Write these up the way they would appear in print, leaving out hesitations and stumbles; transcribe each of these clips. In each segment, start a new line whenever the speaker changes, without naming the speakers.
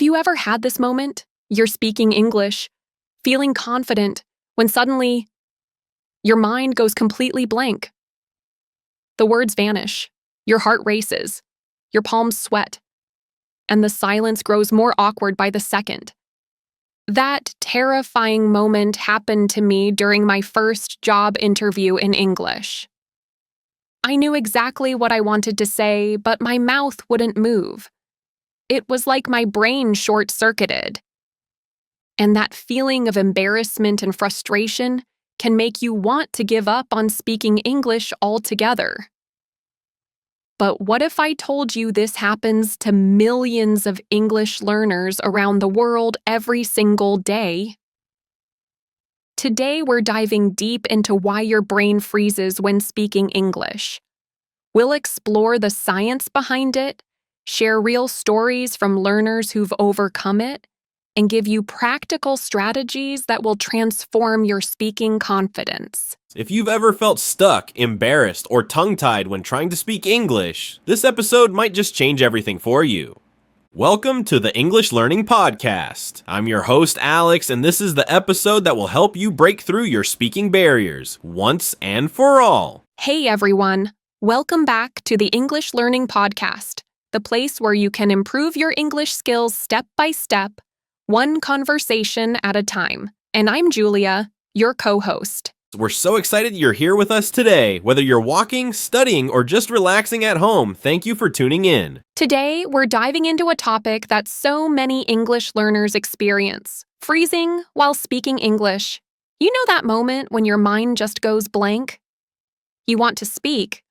you ever had this moment? You're speaking English, feeling confident, when suddenly your mind goes completely blank. The words vanish, your heart races, your palms sweat, and the silence grows more awkward by the second. That terrifying moment happened to me during my first job interview in English. I knew exactly what I wanted to say, but my mouth wouldn't move. It was like my brain short-circuited. And that feeling of embarrassment and frustration can make you want to give up on speaking English altogether. But what if I told you this happens to millions of English learners around the world every single day? Today, we're diving deep into why your brain freezes when speaking English. We'll explore the science behind it, share real stories from learners who've overcome it, and give you practical strategies that will transform your speaking confidence.
If you've ever felt stuck, embarrassed, or tongue-tied when trying to speak English, this episode might just change everything for you. Welcome to the English Learning Podcast. I'm your host, Alex, and this is the episode that will help you break through your speaking barriers once and for all.
Hey everyone, welcome back to the English Learning Podcast, the place where you can improve your English skills step by step, one conversation at a time. And I'm Julia, your co-host.
We're so excited you're here with us today. Whether you're walking, studying, or just relaxing at home, thank you for tuning in.
Today, we're diving into a topic that so many English learners experience: freezing while speaking English. You know that moment when your mind just goes blank? You want to speak,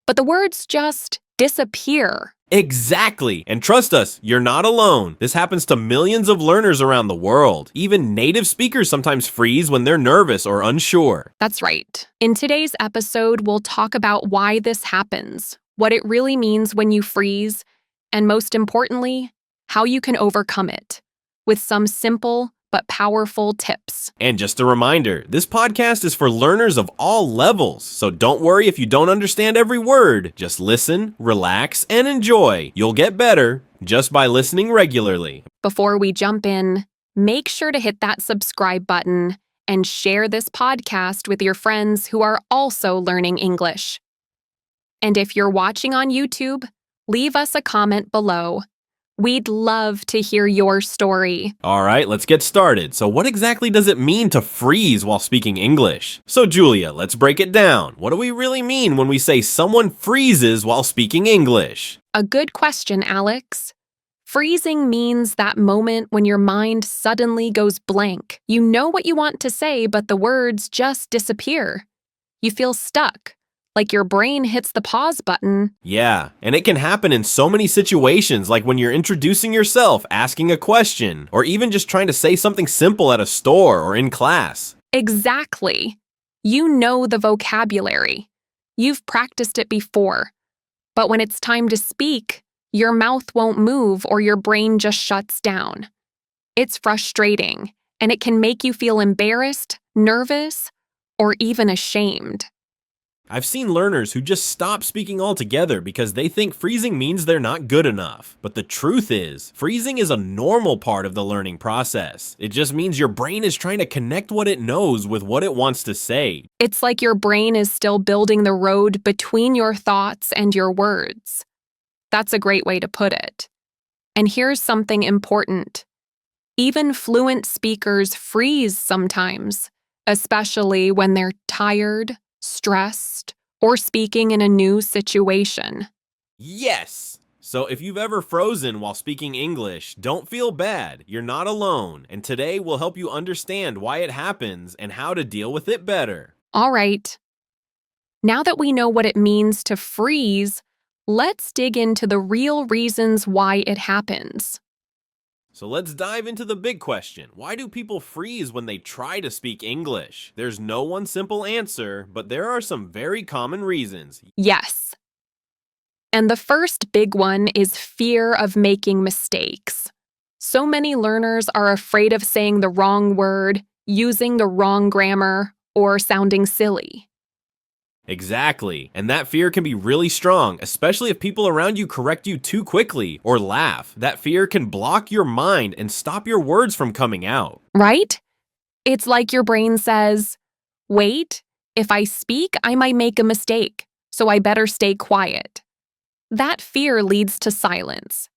but the words just disappear.
Exactly. And trust us, you're not alone. This happens to millions of learners around the world. Even native speakers sometimes freeze when they're nervous or unsure.
That's right. In today's episode, we'll talk about why this happens, what it really means when you freeze, and most importantly, how you can overcome it, with some simple but powerful tips.
And just a reminder, this podcast is for learners of all levels, so don't worry if you don't understand every word. Just listen, relax, and enjoy. You'll get better just by listening regularly.
Before we jump in, make sure to hit that subscribe button and share this podcast with your friends who are also learning English. And if you're watching on YouTube, leave us a comment below. We'd love to hear your story.
All right, let's get started. So what exactly does it mean to freeze while speaking English? So Julia, let's break it down. What do we really mean when we say someone freezes while speaking English?
A good question, Alex. Freezing means that moment when your mind suddenly goes blank. You know what you want to say, but the words just disappear. You feel stuck, like your brain hits the pause button.
Yeah, and it can happen in so many situations, like when you're introducing yourself, asking a question, or even just trying to say something simple at a store or in class.
Exactly. You know the vocabulary. You've practiced it before. But when it's time to speak, your mouth won't move or your brain just shuts down. It's frustrating, and it can make you feel embarrassed, nervous, or even ashamed.
I've seen learners who just stop speaking altogether because they think freezing means they're not good enough. But the truth is, freezing is a normal part of the learning process. It just means your brain is trying to connect what it knows with what it wants to say.
It's like your brain is still building the road between your thoughts and your words. That's a great way to put it. And here's something important. Even fluent speakers freeze sometimes, especially when they're tired, stressed, or speaking in a new situation.
Yes! So if you've ever frozen while speaking English, don't feel bad. You're not alone. And today we'll help you understand why it happens and how to deal with it better.
All right. Now that we know what it means to freeze, let's dig into the real reasons why it happens.
So let's dive into the big question. Why do people freeze when they try to speak English? There's no one simple answer, but there are some very common reasons.
Yes. And the first big one is fear of making mistakes. So many learners are afraid of saying the wrong word, using the wrong grammar, or sounding silly.
Exactly, and that fear can be really strong, especially if people around you correct you too quickly or laugh. That fear can block your mind and stop your words from coming out.
Right? It's like your brain says, wait, if I speak, I might make a mistake, so I better stay quiet. That fear leads to silence.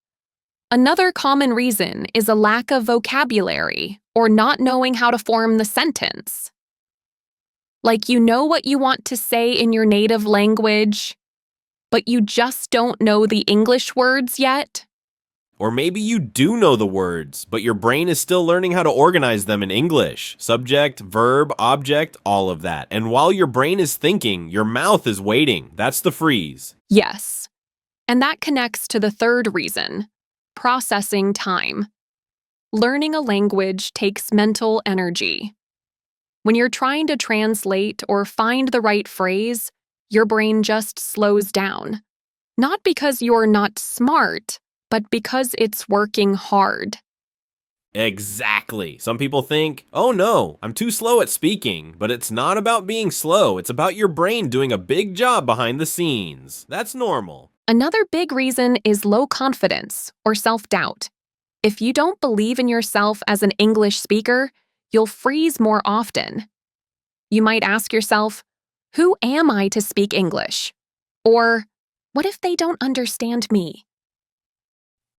Another common reason is a lack of vocabulary or not knowing how to form the sentence. Like you know what you want to say in your native language, but you just don't know the English words yet.
Or maybe you do know the words, but your brain is still learning how to organize them in English. Subject, verb, object, all of that. And while your brain is thinking, your mouth is waiting. That's the freeze.
Yes. And that connects to the third reason, processing time. Learning a language takes mental energy. When you're trying to translate or find the right phrase, your brain just slows down. Not because you're not smart, but because it's working hard.
Exactly. Some people think, oh no, I'm too slow at speaking, but it's not about being slow. It's about your brain doing a big job behind the scenes. That's normal.
Another big reason is low confidence or self-doubt. If you don't believe in yourself as an English speaker, you'll freeze more often. You might ask yourself, who am I to speak English? Or, what if they don't understand me?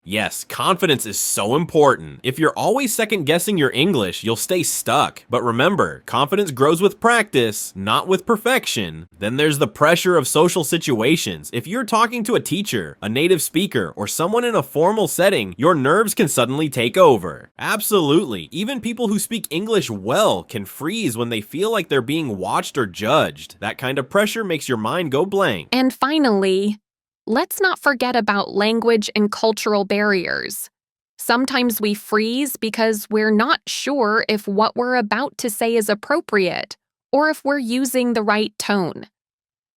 Yes, confidence is so important. If you're always second guessing your English, you'll stay stuck. But remember, confidence grows with practice, not with perfection. Then there's the pressure of social situations. If you're talking to a teacher, a native speaker, or someone in a formal setting, your nerves can suddenly take over. Absolutely. Even people who speak English well can freeze when they feel like they're being watched or judged. That kind of pressure makes your mind go blank.
And finally, let's not forget about language and cultural barriers. Sometimes we freeze because we're not sure if what we're about to say is appropriate or if we're using the right tone.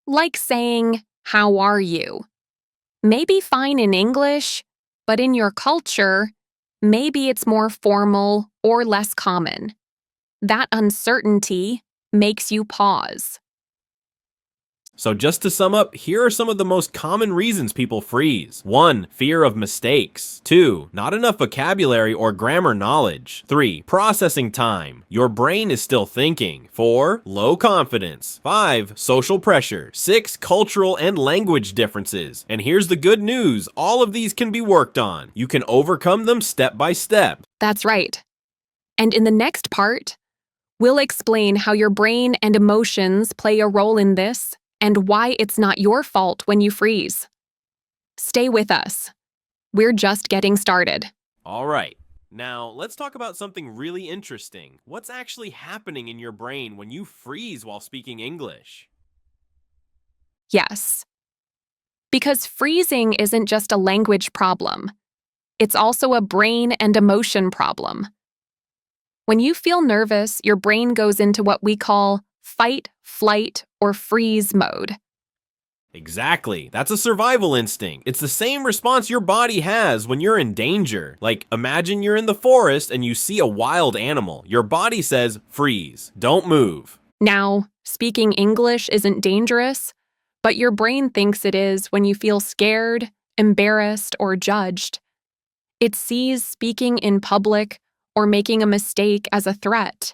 Like saying, "How are you?" Maybe fine in English, but in your culture, maybe it's more formal or less common. That uncertainty makes you pause.
So just to sum up, here are some of the most common reasons people freeze. 1. Fear of mistakes. 2. Not enough vocabulary or grammar knowledge. 3. Processing time. Your brain is still thinking. 4. Low confidence. 5. Social pressure. 6. Cultural and language differences. And here's the good news, all of these can be worked on. You can overcome them step by step.
That's right. And in the next part, we'll explain how your brain and emotions play a role in this and why it's not your fault when you freeze. Stay with us. We're just getting started.
All right. Now, let's talk about something really interesting. What's actually happening in your brain when you freeze while speaking English?
Yes. Because freezing isn't just a language problem. It's also a brain and emotion problem. When you feel nervous, your brain goes into what we call fight, flight, or freeze mode.
Exactly. That's a survival instinct. It's the same response your body has when you're in danger. Like, imagine you're in the forest and you see a wild animal. Your body says, freeze, don't move.
Now, speaking English isn't dangerous, but your brain thinks it is when you feel scared, embarrassed, or judged. It sees speaking in public or making a mistake as a threat.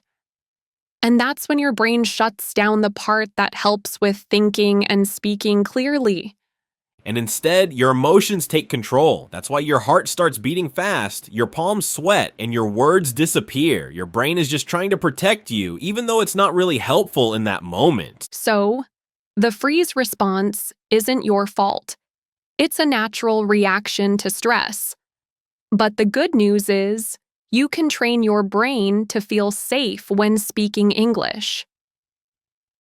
And that's when your brain shuts down the part that helps with thinking and speaking clearly.
And instead, your emotions take control. That's why your heart starts beating fast, your palms sweat, and your words disappear. Your brain is just trying to protect you, even though it's not really helpful in that moment.
So, the freeze response isn't your fault. It's a natural reaction to stress. But the good news is, you can train your brain to feel safe when speaking English.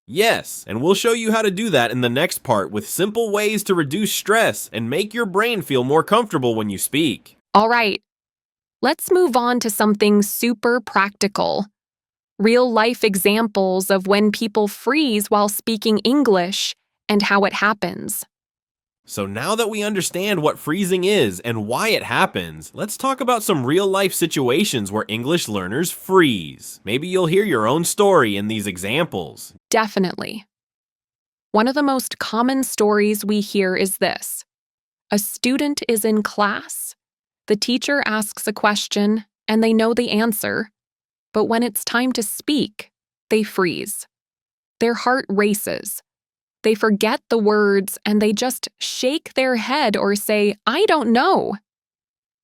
Yes, and we'll show you how to do that in the next part with simple ways to reduce stress and make your brain feel more comfortable when you speak.
All right, let's move on to something super practical. Real-life examples of when people freeze while speaking English and how it happens.
So now that we understand what freezing is and why it happens, let's talk about some real-life situations where English learners freeze. Maybe you'll hear your own story in these examples.
Definitely. One of the most common stories we hear is this. A student is in class, the teacher asks a question, and they know the answer, but when it's time to speak, they freeze. Their heart races. They forget the words and they just shake their head or say, "I don't know."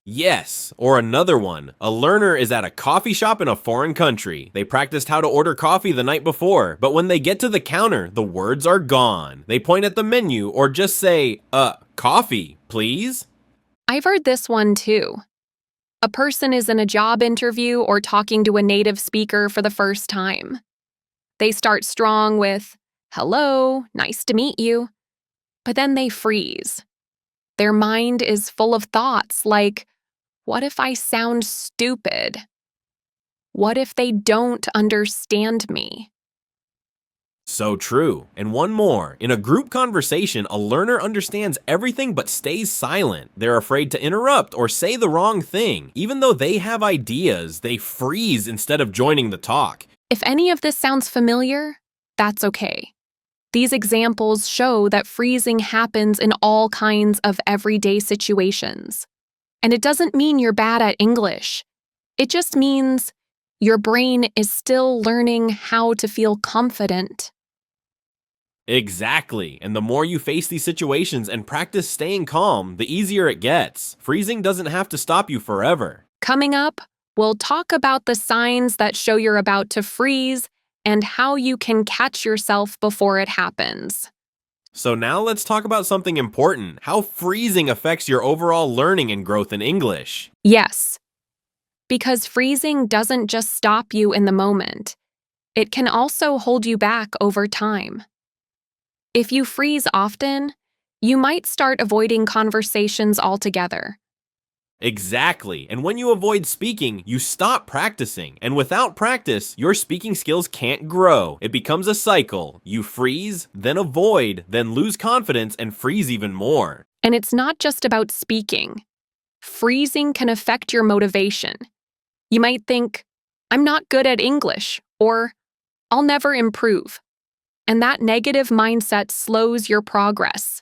Yes, or another one. A learner is at a coffee shop in a foreign country. They practiced how to order coffee the night before, but when they get to the counter, the words are gone. They point at the menu or just say, coffee, please?
I've heard this one too. A person is in a job interview or talking to a native speaker for the first time. They start strong with, "Hello, nice to meet you," but then they freeze. Their mind is full of thoughts like, what if I sound stupid? What if they don't understand me?
So true. And one more. In a group conversation, a learner understands everything but stays silent. They're afraid to interrupt or say the wrong thing. Even though they have ideas, they freeze instead of joining the talk.
If any of this sounds familiar, that's okay. These examples show that freezing happens in all kinds of everyday situations. And it doesn't mean you're bad at English. It just means your brain is still learning how to feel confident.
Exactly. And the more you face these situations and practice staying calm, the easier it gets. Freezing doesn't have to stop you forever.
Coming up, we'll talk about the signs that show you're about to freeze and how you can catch yourself before it happens.
So now let's talk about something important, how freezing affects your overall learning and growth in English.
Yes, because freezing doesn't just stop you in the moment. It can also hold you back over time. If you freeze often, you might start avoiding conversations altogether.
Exactly. And when you avoid speaking, you stop practicing. And without practice, your speaking skills can't grow. It becomes a cycle. You freeze, then avoid, then lose confidence and freeze even more.
And it's not just about speaking. Freezing can affect your motivation. You might think, "I'm not good at English," or "I'll never improve." And that negative mindset slows your progress.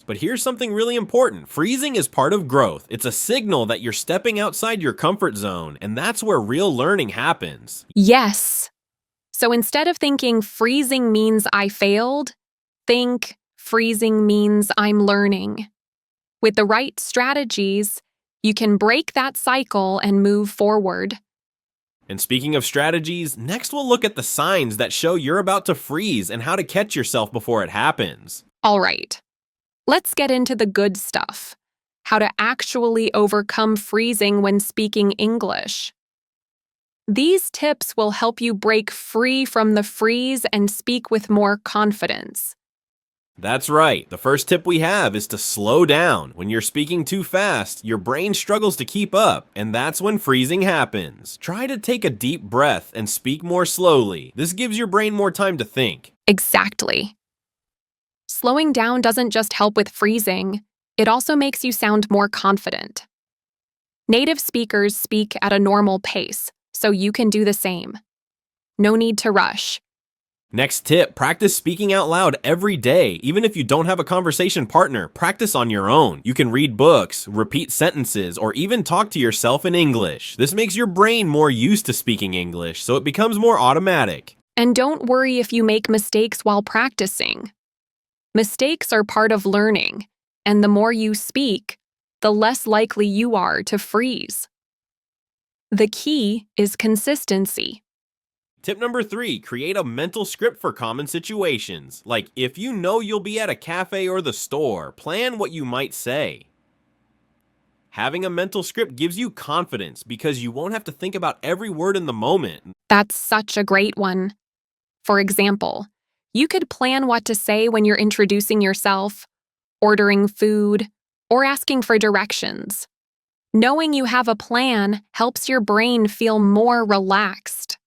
But here's something really important. Freezing is part of growth. It's a signal that you're stepping outside your comfort zone, and that's where real learning happens.
Yes. So instead of thinking freezing means I failed, think freezing means I'm learning. With the right strategies, you can break that cycle and move forward.
And speaking of strategies, next we'll look at the signs that show you're about to freeze and how to catch yourself before it happens.
All right. Let's get into the good stuff. How to actually overcome freezing when speaking English. These tips will help you break free from the freeze and speak with more confidence.
That's right. The first tip we have is to slow down. When you're speaking too fast, your brain struggles to keep up, and that's when freezing happens. Try to take a deep breath and speak more slowly. This gives your brain more time to think.
Exactly. Slowing down doesn't just help with freezing, it also makes you sound more confident. Native speakers speak at a normal pace, so you can do the same. No need to rush.
Next tip, practice speaking out loud every day. Even if you don't have a conversation partner, practice on your own. You can read books, repeat sentences, or even talk to yourself in English. This makes your brain more used to speaking English, so it becomes more automatic.
And don't worry if you make mistakes while practicing. Mistakes are part of learning, and the more you speak, the less likely you are to freeze. The key is consistency.
Tip number 3, create a mental script for common situations. Like if you know you'll be at a cafe or the store, plan what you might say. Having a mental script gives you confidence because you won't have to think about every word in the moment.
That's such a great one. For example, you could plan what to say when you're introducing yourself, ordering food, or asking for directions. Knowing you have a plan helps your brain feel more relaxed.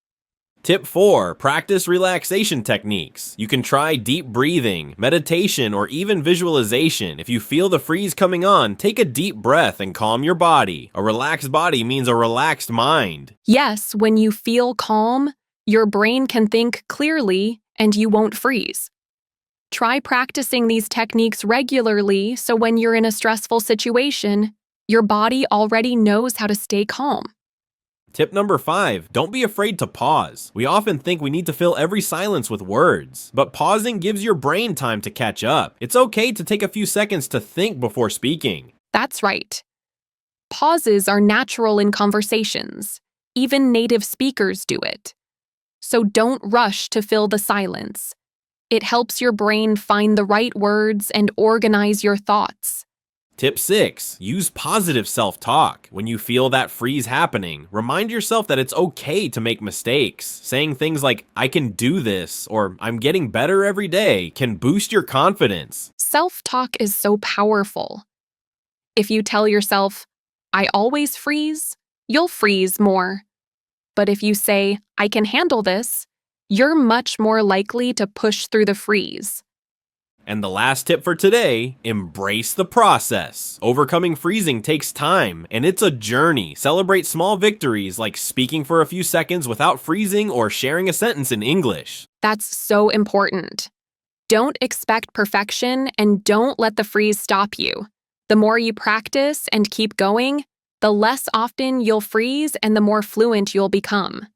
Tip 4, practice relaxation techniques. You can try deep breathing, meditation, or even visualization. If you feel the freeze coming on, take a deep breath and calm your body. A relaxed body means a relaxed mind.
Yes, when you feel calm, your brain can think clearly and you won't freeze. Try practicing these techniques regularly so when you're in a stressful situation, your body already knows how to stay calm.
Tip number 5, don't be afraid to pause. We often think we need to fill every silence with words, but pausing gives your brain time to catch up. It's okay to take a few seconds to think before speaking.
That's right. Pauses are natural in conversations. Even native speakers do it. So don't rush to fill the silence. It helps your brain find the right words and organize your thoughts.
Tip 6, use positive self-talk. When you feel that freeze happening, remind yourself that it's okay to make mistakes. Saying things like, I can do this, or I'm getting better every day can boost your confidence.
Self-talk is so powerful. If you tell yourself, I always freeze, you'll freeze more. But if you say, I can handle this, you're much more likely to push through the freeze.
And the last tip for today, embrace the process. Overcoming freezing takes time, and it's a journey. Celebrate small victories like speaking for a few seconds without freezing or sharing a sentence in English.
That's so important. Don't expect perfection and don't let the freeze stop you. The more you practice and keep going, the less often you'll freeze and the more fluent you'll become.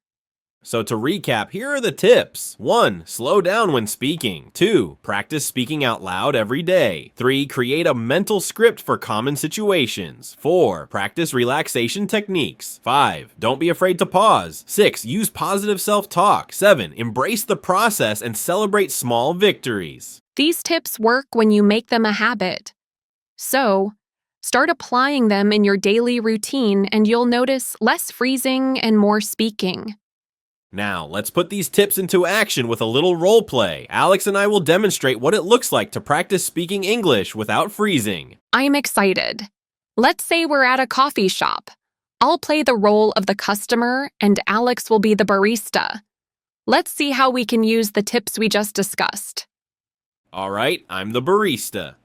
So to recap, here are the tips. 1. Slow down when speaking. 2. Practice speaking out loud every day. 3. Create a mental script for common situations. 4. Practice relaxation techniques. 5. Don't be afraid to pause. 6. Use positive self-talk. 7. Embrace the process and celebrate small victories.
These tips work when you make them a habit. So, start applying them in your daily routine and you'll notice less freezing and more speaking.
Now, let's put these tips into action with a little role play. Alex and I will demonstrate what it looks like to practice speaking English without freezing.
I'm excited. Let's say we're at a coffee shop. I'll play the role of the customer and Alex will be the barista. Let's see how we can use the tips we just discussed.
All right, I'm the barista.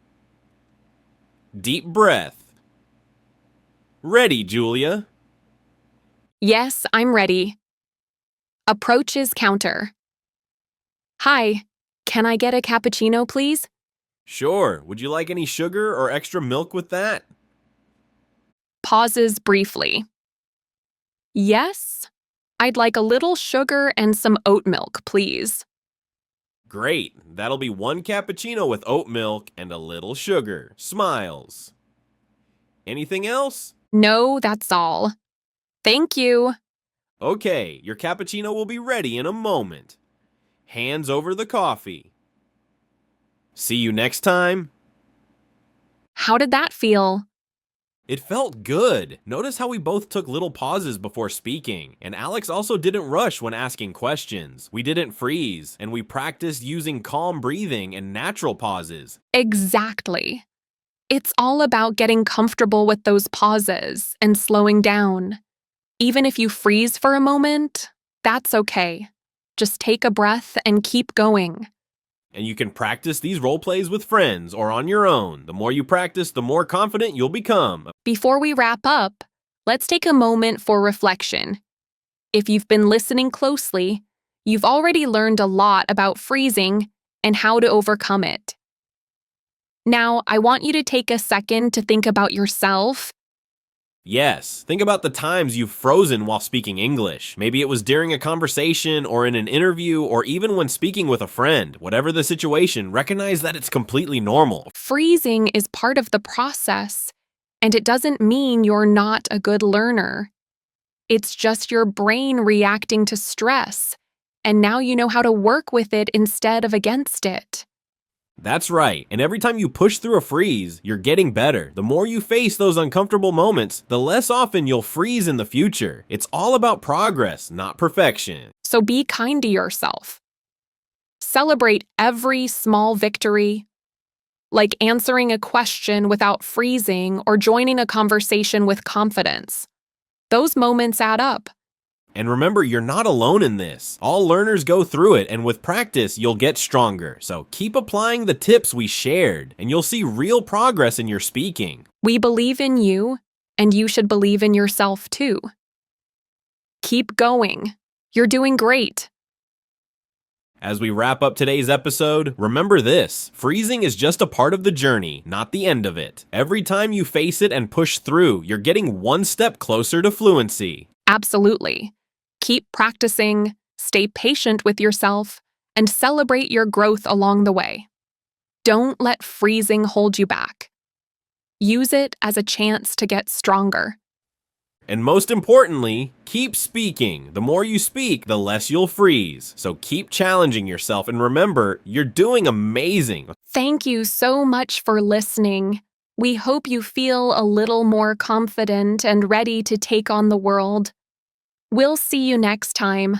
Deep breath. Ready, Julia?
Yes, I'm ready. Approaches counter. Hi, can I get a cappuccino, please?
Sure. Would you like any sugar or extra milk with that?
Pauses briefly. Yes, I'd like a little sugar and some oat milk, please.
Great. That'll be 1 cappuccino with oat milk and a little sugar. Smiles. Anything else?
No, that's all. Thank you.
Okay, your cappuccino will be ready in a moment. Hands over the coffee. See you next time.
How did that feel?
It felt good. Notice how we both took little pauses before speaking, and Alex also didn't rush when asking questions. We didn't freeze, and we practiced using calm breathing and natural pauses.
Exactly. It's all about getting comfortable with those pauses and slowing down. Even if you freeze for a moment, that's okay. Just take a breath and keep going.
And you can practice these role plays with friends or on your own. The more you practice, the more confident you'll become.
Before we wrap up, let's take a moment for reflection. If you've been listening closely, you've already learned a lot about freezing and how to overcome it. Now, I want you to take a second to think about yourself.
Yes, think about the times you've frozen while speaking English. Maybe it was during a conversation or in an interview or even when speaking with a friend. Whatever the situation, recognize that it's completely normal.
Freezing is part of the process, and it doesn't mean you're not a good learner. It's just your brain reacting to stress, and now you know how to work with it instead of against it.
That's right, and every time you push through a freeze, you're getting better. The more you face those uncomfortable moments, the less often you'll freeze in the future. It's all about progress, not perfection.
So be kind to yourself. Celebrate every small victory, like answering a question without freezing or joining a conversation with confidence. Those moments add up.
And remember, you're not alone in this. All learners go through it, and with practice, you'll get stronger. So keep applying the tips we shared, and you'll see real progress in your speaking.
We believe in you, and you should believe in yourself too. Keep going. You're doing great.
As we wrap up today's episode, remember this: freezing is just a part of the journey, not the end of it. Every time you face it and push through, you're getting one step closer to fluency.
Absolutely. Keep practicing, stay patient with yourself, and celebrate your growth along the way. Don't let freezing hold you back. Use it as a chance to get stronger.
And most importantly, keep speaking. The more you speak, the less you'll freeze. So keep challenging yourself, and remember, you're doing amazing.
Thank you so much for listening. We hope you feel a little more confident and ready to take on the world. We'll see you next time.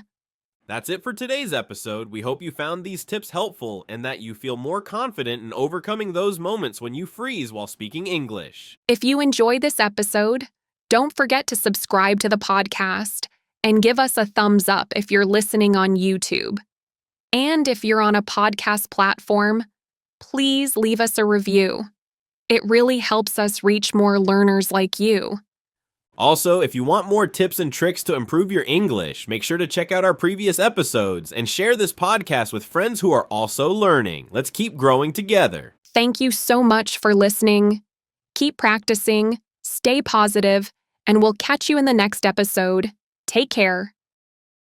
That's it for today's episode. We hope you found these tips helpful and that you feel more confident in overcoming those moments when you freeze while speaking English.
If you enjoy this episode, don't forget to subscribe to the podcast and give us a thumbs up if you're listening on YouTube. And if you're on a podcast platform, please leave us a review. It really helps us reach more learners like you.
Also, if you want more tips and tricks to improve your English, make sure to check out our previous episodes and share this podcast with friends who are also learning. Let's keep growing together.
Thank you so much for listening. Keep practicing, stay positive, and we'll catch you in the next episode. Take care.